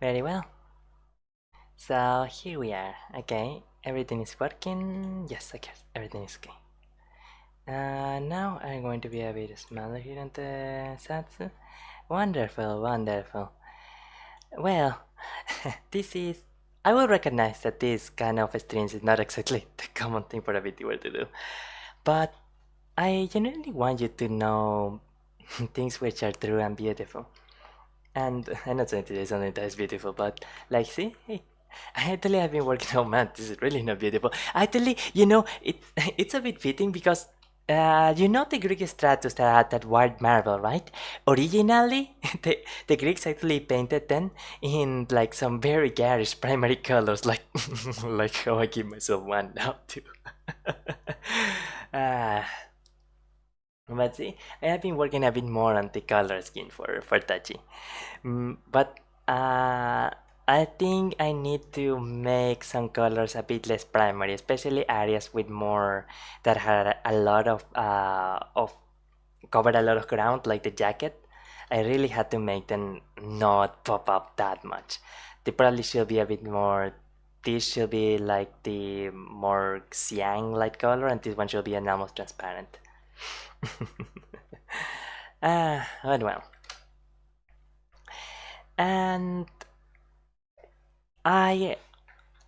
Very well. So here we are. Okay, everything is working. Yes, I guess everything is okay. Now I'm going to be a bit smaller here on the sets. Wonderful, wonderful. Well, this is. I will recognize that this kind of streams is not exactly the common thing for a VTuber to do, but I genuinely want you to know things which are true and beautiful. And I'm not saying today something that is beautiful, but like, see, hey, I actually have been working. Oh man, this is really not beautiful. Actually, it's a bit fitting because the Greek stratus that had that white marble, right? Originally, the Greeks actually painted them in like some very garish primary colors, like like how I give myself one now too. uh, but see, I have been working a bit more on the color scheme for Tachi. But uh, I think I need to make some colors a bit less primary, especially areas with more that had a lot of covered a lot of ground, like the jacket. I really had to make them not pop up that much. They probably should be a bit more. This should be like the more cyan light color, and this one should be an almost transparent. But well, and I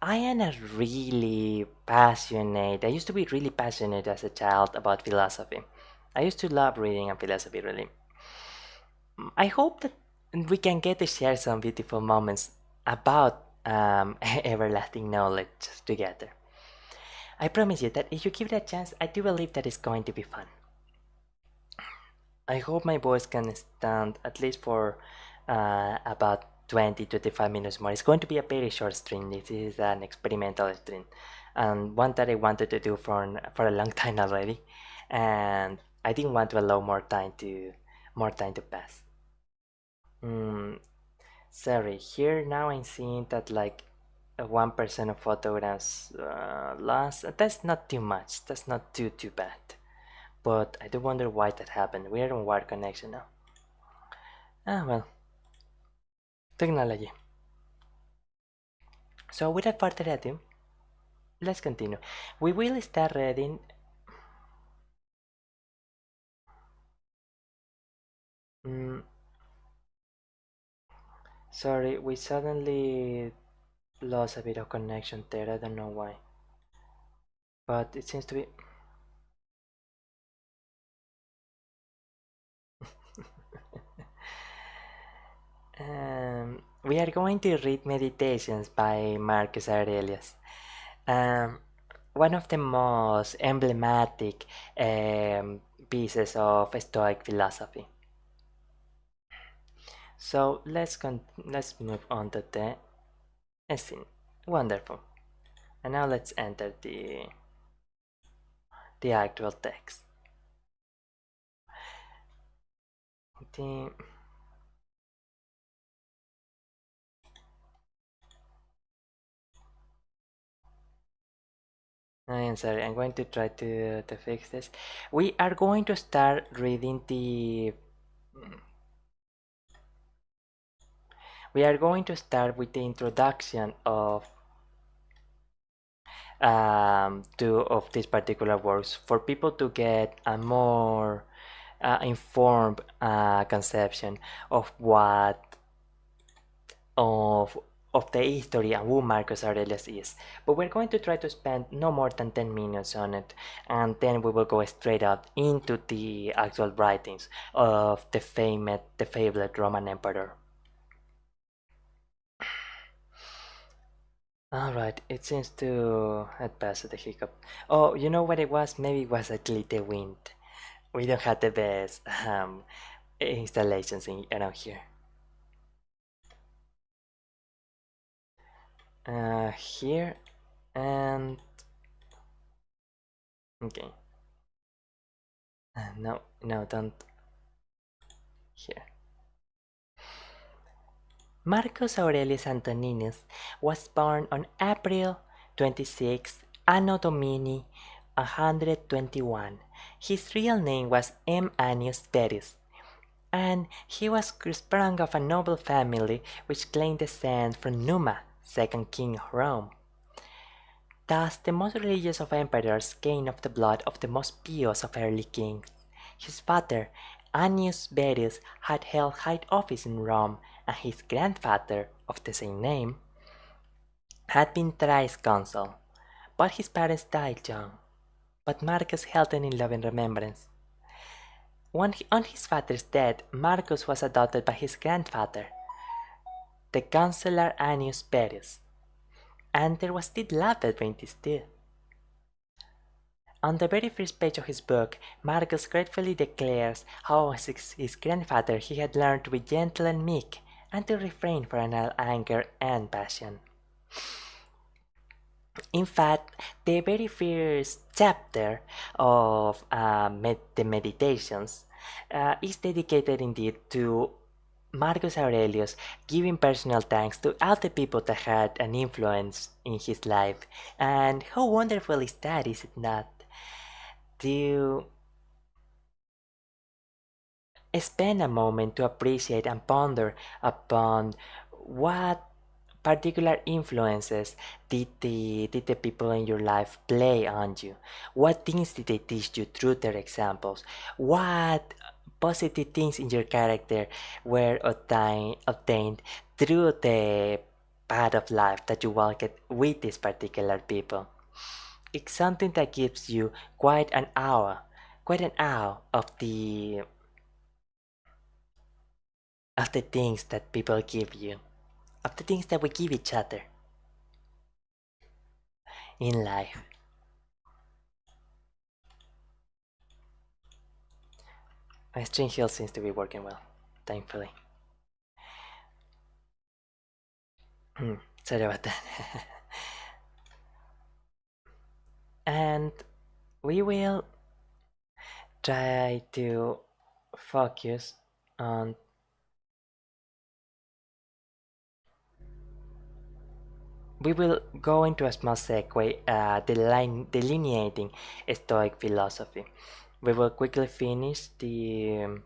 I am a really passionate. I used to be really passionate as a child about philosophy. I used to love reading and philosophy, really. I hope that we can get to share some beautiful moments about everlasting knowledge together. I promise you that if you give it a chance, I do believe that it's going to be fun. I hope my voice can stand at least for about 20-25 minutes more. It's going to be a very short stream. This is an experimental stream, and one that I wanted to do for a long time already, and I didn't want to allow more time to pass. Mm, Sorry. Here now I'm seeing that like 1% of photographs lost. That's not too much. That's not too bad. But I do wonder why that happened. We are on wired connection now. Ah well, technology. So without further ado, let's continue. We will start reading. Mm, Sorry, we suddenly lost a bit of connection there. I don't know why, but it seems to be. We are going to read Meditations by Marcus Aurelius. Um, One of the most emblematic pieces of Stoic philosophy. So let's move on to the scene. Wonderful. And now let's enter the actual text. The, I am sorry. I'm going to try to fix this. We are going to start reading the. We are going to start with the introduction of two of these particular works for people to get a more informed conception of what of the history and who Marcus Aurelius is. But we're going to try to spend no more than 10 minutes on it, and then we will go straight up into the actual writings of the fabled Roman emperor. Alright, it seems to have passed the hiccup. Oh, you know what it was? Maybe it was actually the wind. We don't have the best installations around here. Here and okay. No, no, don't. Here. Marcus Aurelius Antoninus was born on April 26, Anno Domini 121. His real name was M. Annius Verus. and he was sprung of a noble family which claimed descent from Numa, second king of Rome. Thus, the most religious of emperors came of the blood of the most pious of early kings. His father, Annius Verus, had held high office in Rome, and his grandfather, of the same name, had been thrice consul. But his parents died young, but Marcus held them in loving remembrance. On his father's death, Marcus was adopted by his grandfather, the consular Annius Verus, and there was still love between these two. On the very first page of his book, Marcus gratefully declares how as his grandfather he had learned to be gentle and meek, and to refrain from anger and passion. In fact, the very first chapter of the Meditations is dedicated indeed to Marcus Aurelius giving personal thanks to all the people that had an influence in his life. And how wonderful is that, is it not? To spend a moment to appreciate and ponder upon what particular influences did the people in your life play on you? What things did they teach you through their examples? What positive things in your character were obtained through the path of life that you walked with these particular people? It's something that gives you quite an awe of the things that people give you, of the things that we give each other in life. My string heal seems to be working well, thankfully. Sorry about that. And we will try to focus on we will go into a small segue delineating Stoic philosophy. We will quickly finish the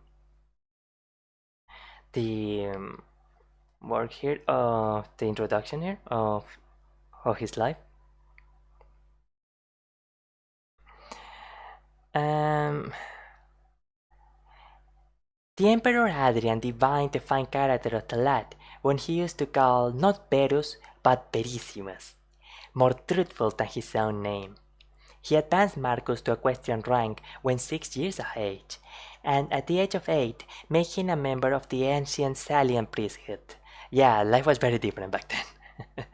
work here of the introduction here of his life. Um, the Emperor Hadrian divined the fine character of the lad when he used to call not Verus but Verissimus, more truthful than his own name. He advanced Marcus to equestrian rank when 6 years of age, and at the age of 8 made him a member of the ancient Salian priesthood. Yeah, life was very different back then.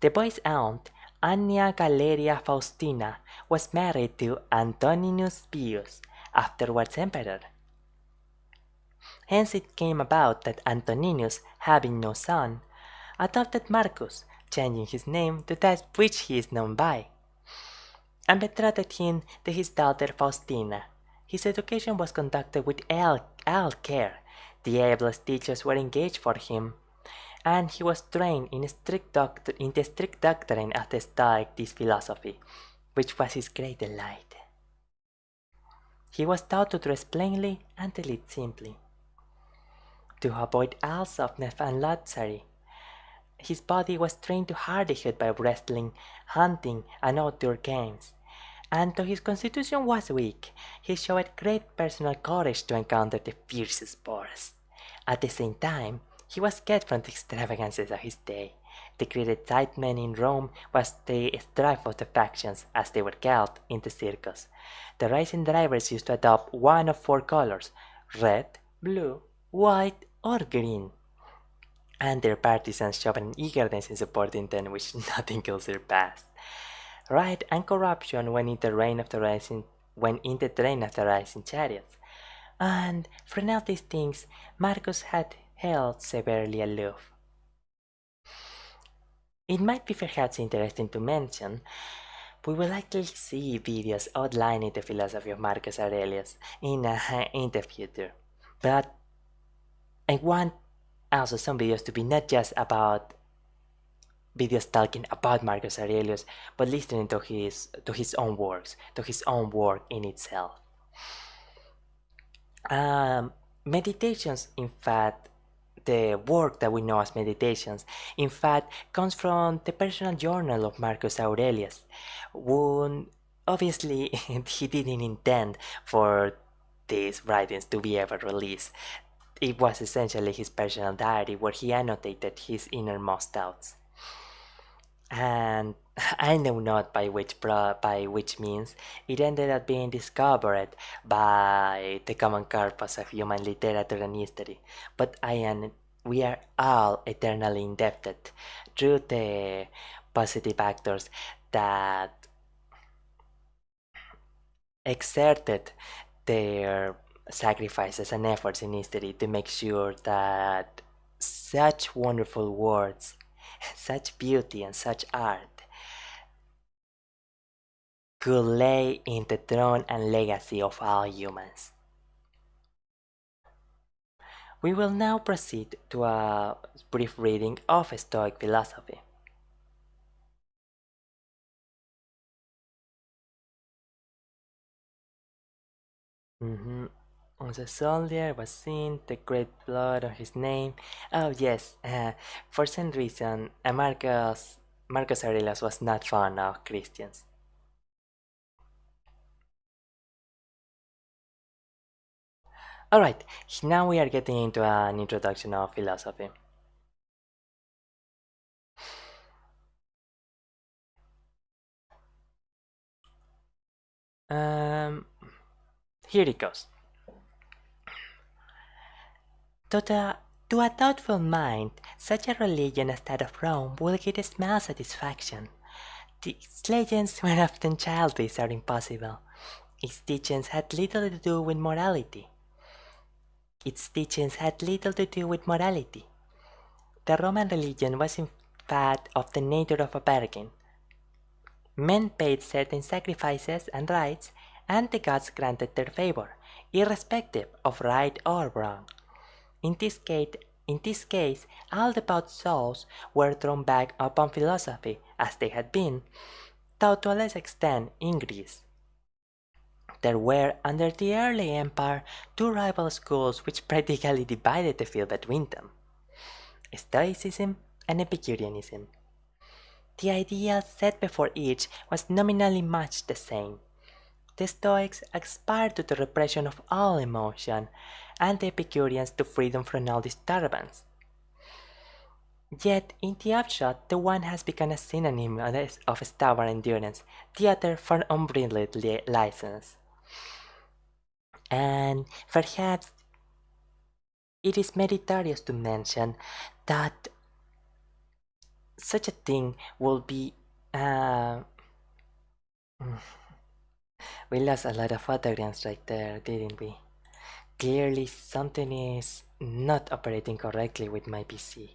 The boy's aunt, Annia Galeria Faustina, was married to Antoninus Pius, afterwards emperor. Hence it came about that Antoninus, having no son, adopted Marcus, changing his name to that which he is known by, and betrothed him to his daughter Faustina. His education was conducted with all care. The ablest teachers were engaged for him, and he was trained in the strict doctrine of the Stoic philosophy, which was his great delight. He was taught to dress plainly and to live simply, to avoid all softness and luxury. His body was trained to hardihood by wrestling, hunting, and outdoor games, and though his constitution was weak, he showed great personal courage to encounter the fiercest foes. At the same time, he was kept from the extravagances of his day. The great excitement in Rome was the strife of the factions, as they were called, in the circus. The racing drivers used to adopt one of 4 colors: red, blue, white, or green, and their partisans showed an eagerness in supporting them which nothing could surpass. Riot and corruption went in the train of the rising chariots, and from all these things Marcus had held severely aloof. It might be perhaps interesting to mention we will likely see videos outlining the philosophy of Marcus Aurelius in the future, but I want also some videos to be not just about videos talking about Marcus Aurelius, but listening to his own works, to his own work in itself. meditations, in fact, the work that we know as meditations, in fact, comes from the personal journal of Marcus Aurelius. One, obviously, he didn't intend for these writings to be ever released. It was essentially his personal diary where he annotated his innermost thoughts. And I know not by which means it ended up being discovered by the common corpus of human literature and history, but we are all eternally indebted through the positive actors that exerted their sacrifices and efforts in history to make sure that such wonderful words, such beauty, and such art could lay in the throne and legacy of all humans. We will now proceed to a brief reading of Stoic philosophy. Mm-hmm. On the soldier was seen the great blood on his name. Oh yes, for some reason, Marcus Aurelius was not fond of Christians. Alright, now we are getting into an introduction of philosophy. Um, Here it goes. To, the, to a thoughtful mind, such a religion as that of Rome will give small satisfaction. Its legends were often childish or impossible. Its teachings had little to do with morality. Its teachings had little to do with morality. The Roman religion was in fact of the nature of a bargain. Men paid certain sacrifices and rites, and the gods granted their favor, irrespective of right or wrong. In this case, in this case, all devout souls were thrown back upon philosophy, as they had been, though to a less extent in Greece. There were, under the early empire, two rival schools which practically divided the field between them: Stoicism and Epicureanism. The ideal set before each was nominally much the same. The Stoics aspired to the repression of all emotion, and the Epicureans to freedom from all disturbance. Yet, in the upshot, the one has become a synonym of stubborn endurance, the other for unbridled license. And perhaps it is meritorious to mention that such a thing will be. Uh, we lost a lot of photograms right there, didn't we? Clearly, something is not operating correctly with my PC.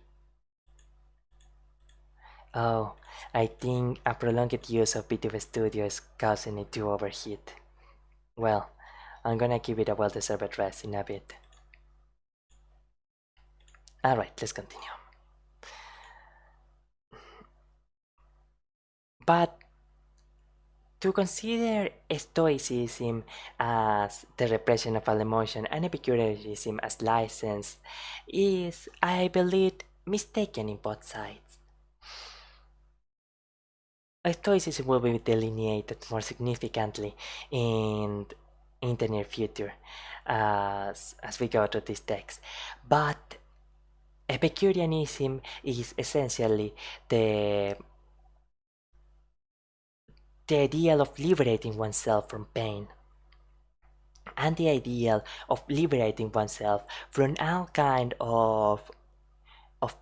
Oh, I think a prolonged use of Video Studio is causing it to overheat. Well, I'm gonna give it a well-deserved rest in a bit. Alright, let's continue. But to consider Stoicism as the repression of all emotion and Epicureanism as license is, I believe, mistaken in both sides. Stoicism will be delineated more significantly in, in the near future as we go through this text. But Epicureanism is essentially the ideal of liberating oneself from pain, and the ideal of liberating oneself from all kind of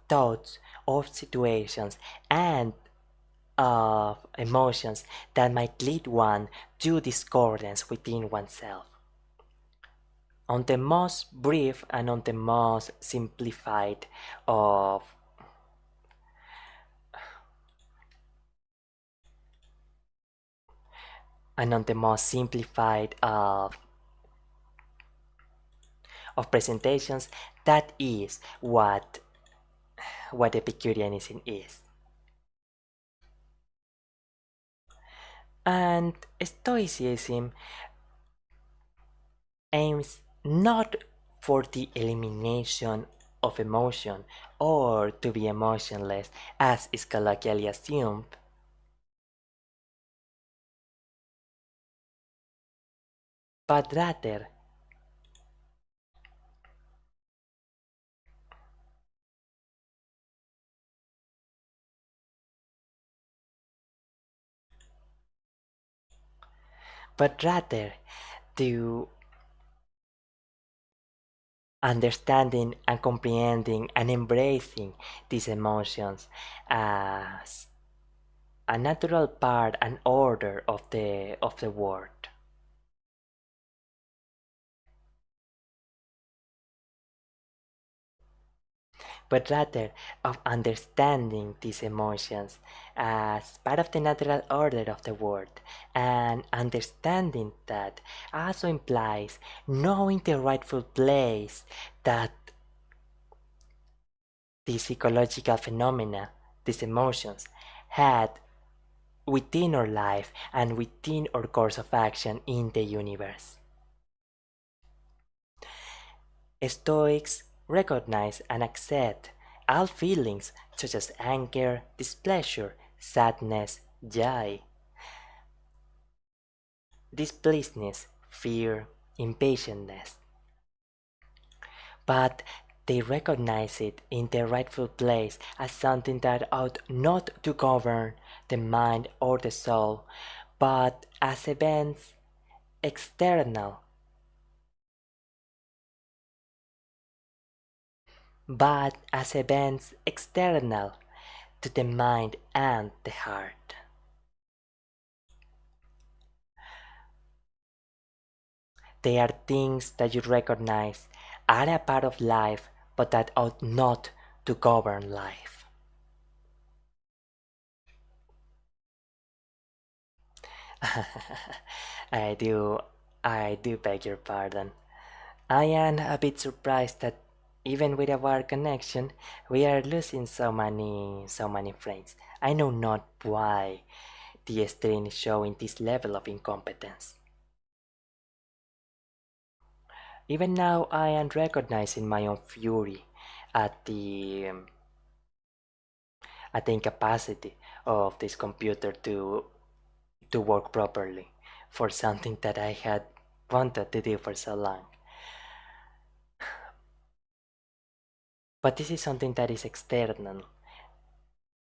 thoughts, of situations, and of emotions that might lead one to discordance within oneself. On the most brief and on the most simplified of and on the most simplified of presentations, that is what Epicureanism is. And Stoicism aims not for the elimination of emotion, or to be emotionless, as is colloquially assumed, but rather but rather to understanding and comprehending and embracing these emotions as a natural part and order of the world. But rather of understanding these emotions as part of the natural order of the world, and understanding that also implies knowing the rightful place that these psychological phenomena, these emotions, had within our life and within our course of action in the universe. Stoics recognize and accept all feelings such as anger, displeasure, sadness, joy, displeasedness, fear, impatientness. But they recognize it in their rightful place as something that ought not to govern the mind or the soul, but as events external, to the mind and the heart. They are things that you recognize are a part of life, but that ought not to govern life. I do, I do beg your pardon. I am a bit surprised that even with our connection, we are losing so many frames. I know not why the stream is showing this level of incompetence. Even now, I am recognizing my own fury at the incapacity of this computer to work properly for something that I had wanted to do for so long. But this is something that is external,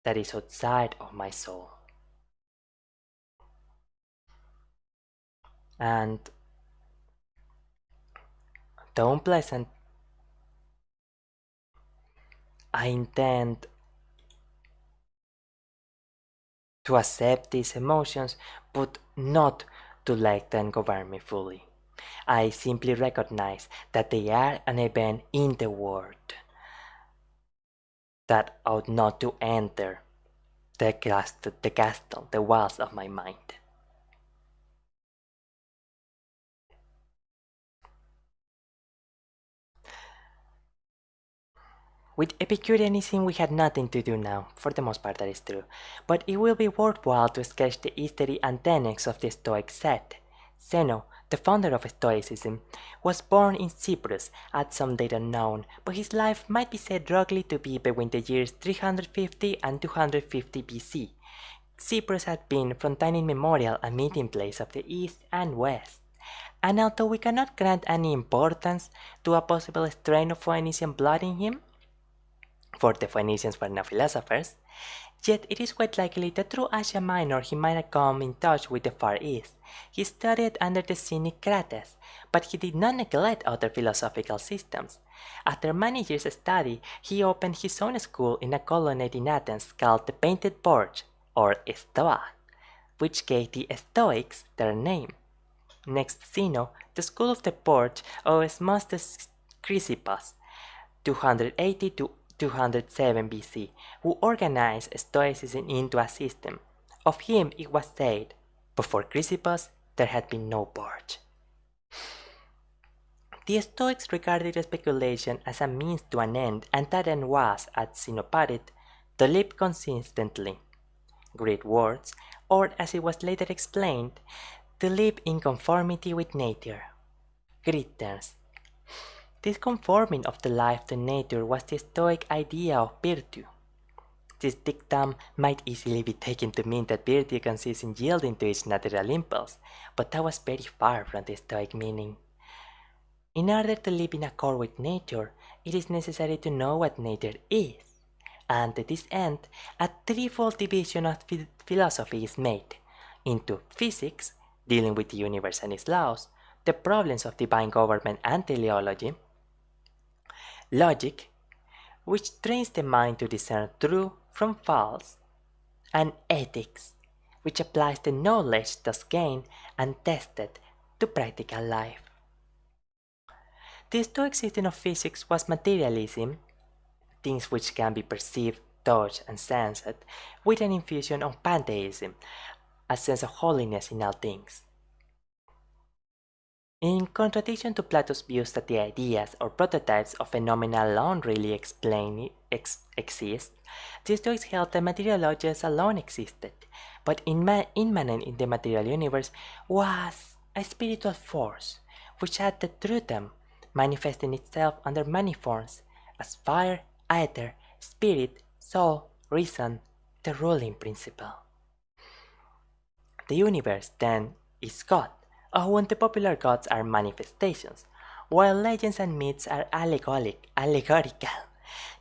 that is outside of my soul. And though unpleasant, I intend to accept these emotions, but not to let them govern me fully. I simply recognize that they are an event in the world that ought not to enter the walls of my mind. With Epicureanism we had nothing to do now, for the most part that is true, but it will be worthwhile to sketch the history and tenets of the Stoic sect. Zeno, the founder of Stoicism, was born in Cyprus at some date unknown, but his life might be said roughly to be between the years 350 and 250 BC. Cyprus had been from time immemorial a meeting place of the East and West, and although we cannot grant any importance to a possible strain of Phoenician blood in him, for the Phoenicians were no philosophers, yet it is quite likely that through Asia Minor he might have come in touch with the Far East. He studied under the cynic Crates, but he did not neglect other philosophical systems. After many years' study, he opened his own school in a colonnade in Athens called the Painted Porch, or Stoa, which gave the Stoics their name. Next Zeno, the school of the Porch owes most to Chrysippus, 280 to 207 BC, who organized Stoicism into a system. Of him it was said, before Chrysippus there had been no porch. The Stoics regarded speculation as a means to an end, and that end was, as Zeno put it, to live consistently. Great words, or as it was later explained, to live in conformity with nature. Great terms. This conforming of the life to nature was the Stoic idea of virtue. This dictum might easily be taken to mean that virtue consists in yielding to its natural impulse, but that was very far from the Stoic meaning. In order to live in accord with nature, it is necessary to know what nature is, and to this end, a threefold division of philosophy is made into physics, dealing with the universe and its laws, the problems of divine government and teleology, logic, which trains the mind to discern true from false, and ethics, which applies the knowledge thus gained and tested to practical life. The Stoic system of physics was materialism, things which can be perceived, touched, and sensed, with an infusion of pantheism, a sense of holiness in all things. In contradiction to Plato's views that the ideas or prototypes of phenomena alone really exist, the Stoics held that material objects alone existed, but immanent in the material universe was a spiritual force which acted through them, manifesting itself under many forms, as fire, ether, spirit, soul, reason, the ruling principle. The universe, then, is God, of whom the popular gods are manifestations, while legends and myths are allegorical.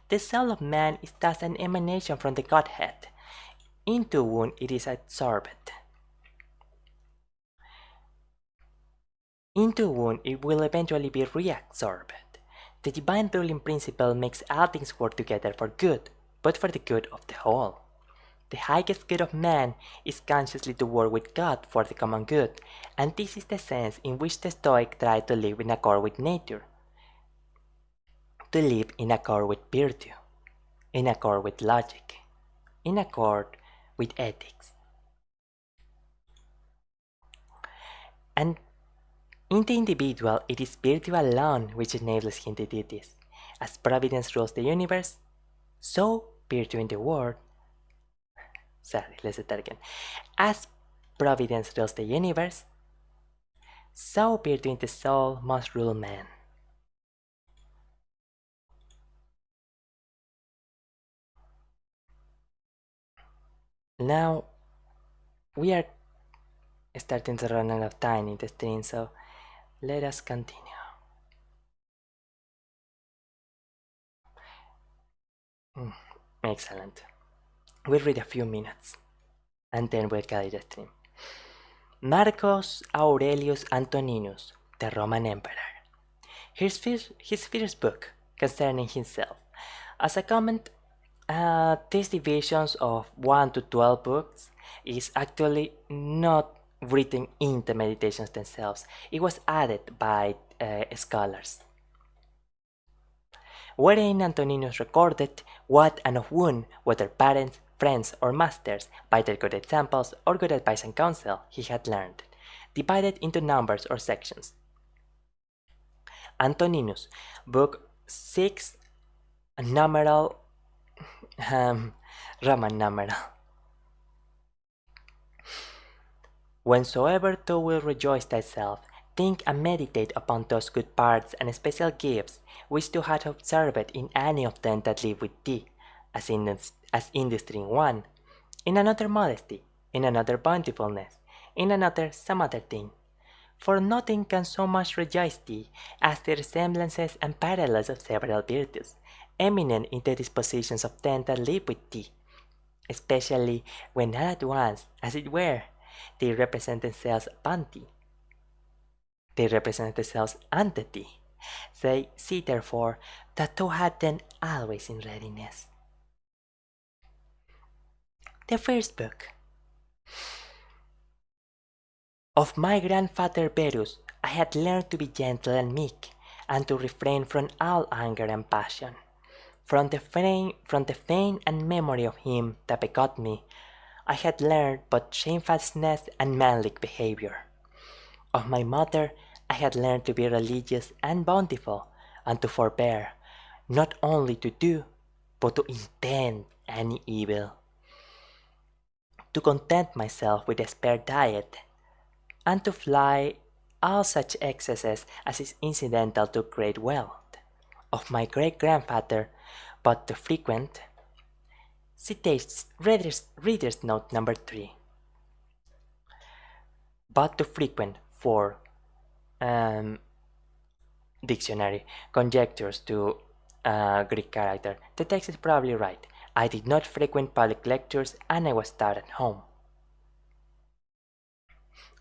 The soul of man is thus an emanation from the Godhead, into whom it is absorbed, into whom it will eventually be reabsorbed. The divine ruling principle makes all things work together for good, but for the good of the whole. The highest good of man is consciously to work with God for the common good, and this is the sense in which the Stoic try to live in accord with nature, to live in accord with virtue, in accord with logic, in accord with ethics. And in the individual, it is virtue alone which enables him to do this. As providence rules the universe, so virtue in the world. Let's start again. As providence rules the universe, so virtue in the soul must rule man. Now, we are starting to run out of time in the stream, so let us continue. Excellent. We'll read a few minutes, and then we'll carry the stream. Marcus Aurelius Antoninus, the Roman Emperor. His first book concerning himself. As a comment, these divisions of 1 to 12 books is actually not written in the meditations themselves. It was added by scholars, wherein Antoninus recorded what and of whom, whether parents, friends, or masters, by their good examples or good advice and counsel, he had learned, divided into numbers or sections. Antoninus, book 6, numeral, Roman numeral. Whensoever thou wilt rejoice thyself, think and meditate upon those good parts and special gifts which thou hast observed in any of them that live with thee, as industry in one, in another modesty, in another bountifulness, in another some other thing. For nothing can so much rejoice thee as the resemblances and parallels of several virtues, eminent in the dispositions of them that live with thee, especially when all at once, as it were, they represent themselves upon thee. They represent themselves unto thee. See therefore that thou hast them always in readiness. The first book. Of my grandfather Verus I had learned to be gentle and meek, and to refrain from all anger and passion. From the fame and memory of him that begot me, I had learned but shamefastness and manly behavior. Of my mother I had learned to be religious and bountiful, and to forbear, not only to do, but to intend any evil. To content myself with a spare diet, and to fly all such excesses as is incidental to great wealth. of my great-grandfather, but too frequent. Citates reader's note number 3. But too frequent for um, dictionary conjectures to Greek character. The text is probably right. I did not frequent public lectures and I was taught at home.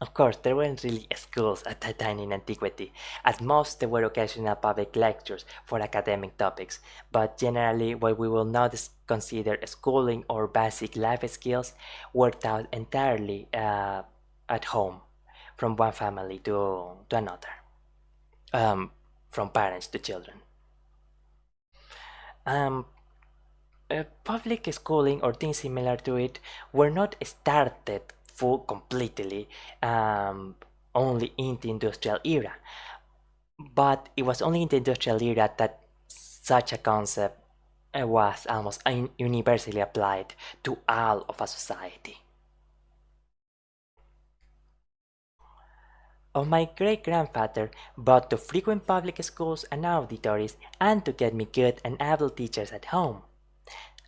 Of course, there weren't really schools at that time in antiquity. At most, there were occasional public lectures for academic topics, but generally what we will now consider schooling or basic life skills were taught entirely at home, from one family to another, um, from parents to children. Um, Public schooling or things similar to it were not started full completely only in the industrial era, but it was only in the industrial era that such a concept was almost universally applied to all of a society. Of my great-grandfather, both to frequent public schools and auditories, and to get me good and able teachers at home,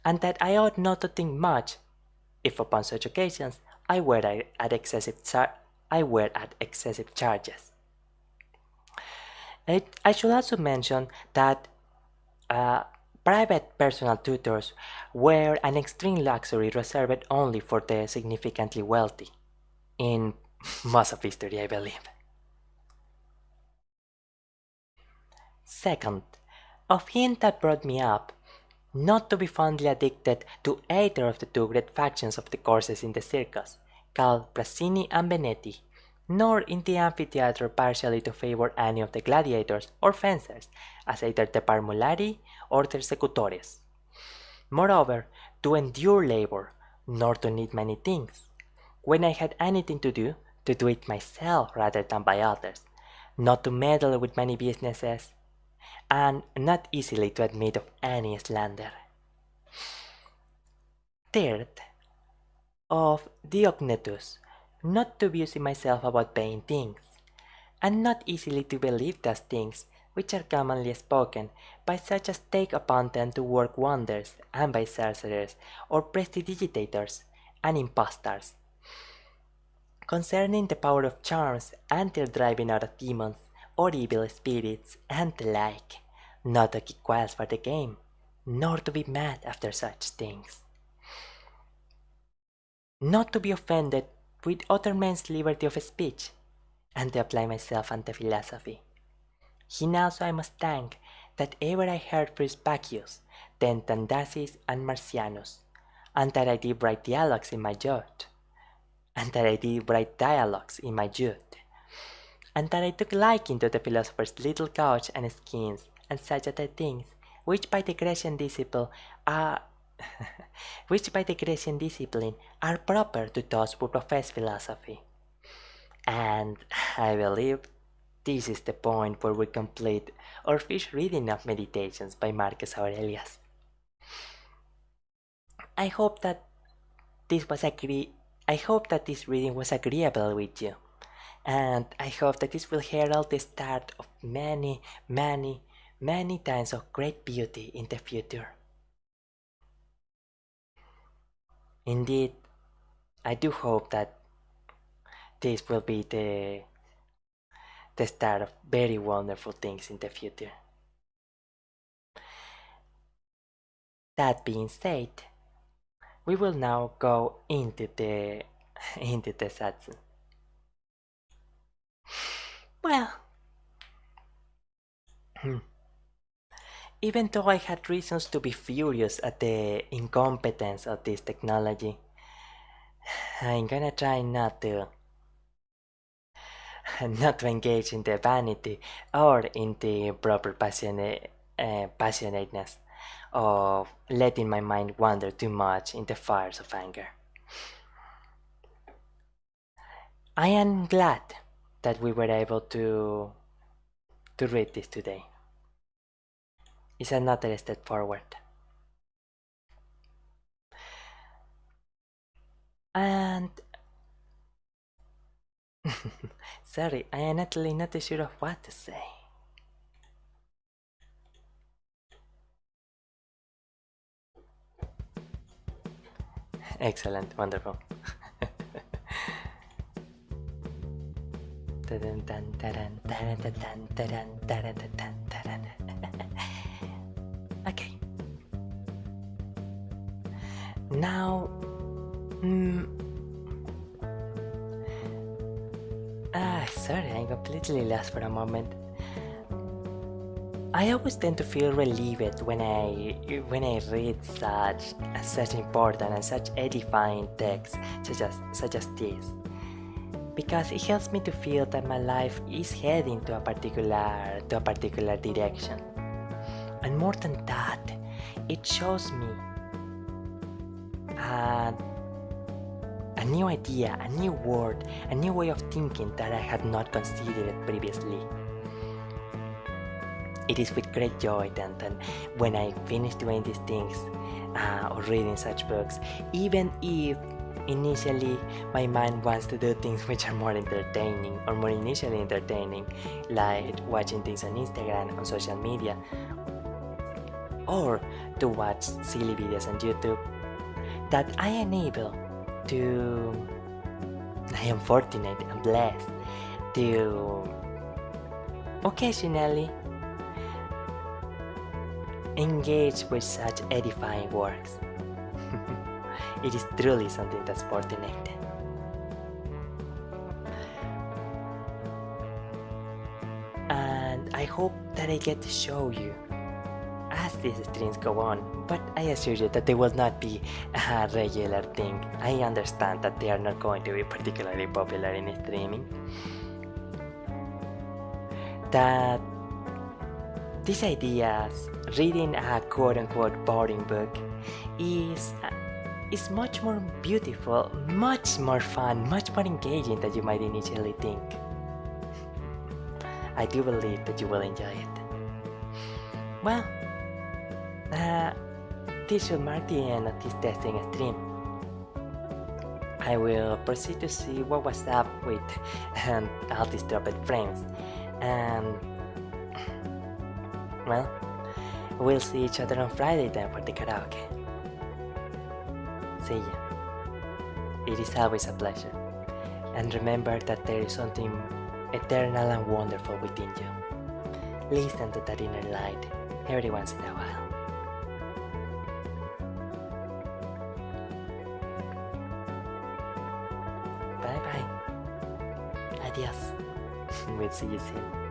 and that I ought not to think much if upon such occasions I were at excessive charges. I should also mention that uh, private personal tutors were an extreme luxury reserved only for the significantly wealthy, in most of history, I believe. Second, of him that brought me up, not to be fondly addicted to either of the two great factions of the courses in the circus, called Prassini and Benetti, nor in the amphitheatre partially to favor any of the gladiators or fencers, as either the Parmulari or the Secutores. Moreover, to endure labor, nor to need many things. When I had anything to do it myself rather than by others, not to meddle with many businesses, and not easily to admit of any slander. Third, of Diognetus, not to busy myself about paying things, and not easily to believe those things which are commonly spoken by such as take upon them to work wonders, and by sorcerers, or prestidigitators, and impostors, concerning the power of charms, and their driving out of demons, or evil spirits, and the like, not to keep quiet for the game, nor to be mad after such things. Not to be offended with other men's liberty of speech, and to apply myself unto philosophy. Him also I must thank that ever I heard first Bacchius, then Tandasis and Marcianus, and that I did write dialogues in my youth, and that I did write dialogues in my youth, and that I took liking to the philosopher's little couch and skins, and such other things, which by the Grecian discipline are which by the Grecian discipline are proper to those who profess philosophy. And I believe this is the point where we complete our fish reading of Meditations by Marcus Aurelius. I hope that I hope that this reading was agreeable with you, and I hope that this will herald the start of many, many, many times of great beauty in the future. Indeed, I do hope that this will be the start of very wonderful things in the future. That being said, we will now go into the into the satsu. Well, even though I had reasons to be furious at the incompetence of this technology, I'm gonna try not to engage in the vanity or in the proper passionateness of letting my mind wander too much in the fires of anger. I am glad that we were able to read this today. It's another step forward. And sorry, I am actually not sure of what to say. Excellent, wonderful. Okay. Now, sorry, I completely lost for a moment. I always tend to feel relieved when I read such important and such edifying texts such as this, because it helps me to feel that my life is heading to a particular direction, and more than that, it shows me a new idea, a new word, a new way of thinking that I had not considered previously. It is with great joy that when I finish doing these things or reading such books, even if initially my mind wants to do things which are more entertaining or more initially entertaining, like watching things on Instagram, on social media, or to watch silly videos on YouTube, that I am fortunate and blessed to occasionally engage with such edifying works. It is truly something that's fortunate. And I hope that I get to show you as these streams go on, but I assure you that they will not be a regular thing. I understand that they are not going to be particularly popular in streaming. That these ideas, reading a quote-unquote boring book, is much more beautiful, much more fun, much more engaging than you might initially think. I do believe that you will enjoy it. Well, this should mark the end of this testing stream. I will proceed to see what was up with all these dropped frames, and well, we'll see each other on Friday then for the karaoke. See ya. It is always a pleasure. And remember that there is something eternal and wonderful within you. Listen to that inner light every once in a while. Bye bye. Adios. We'll see you soon.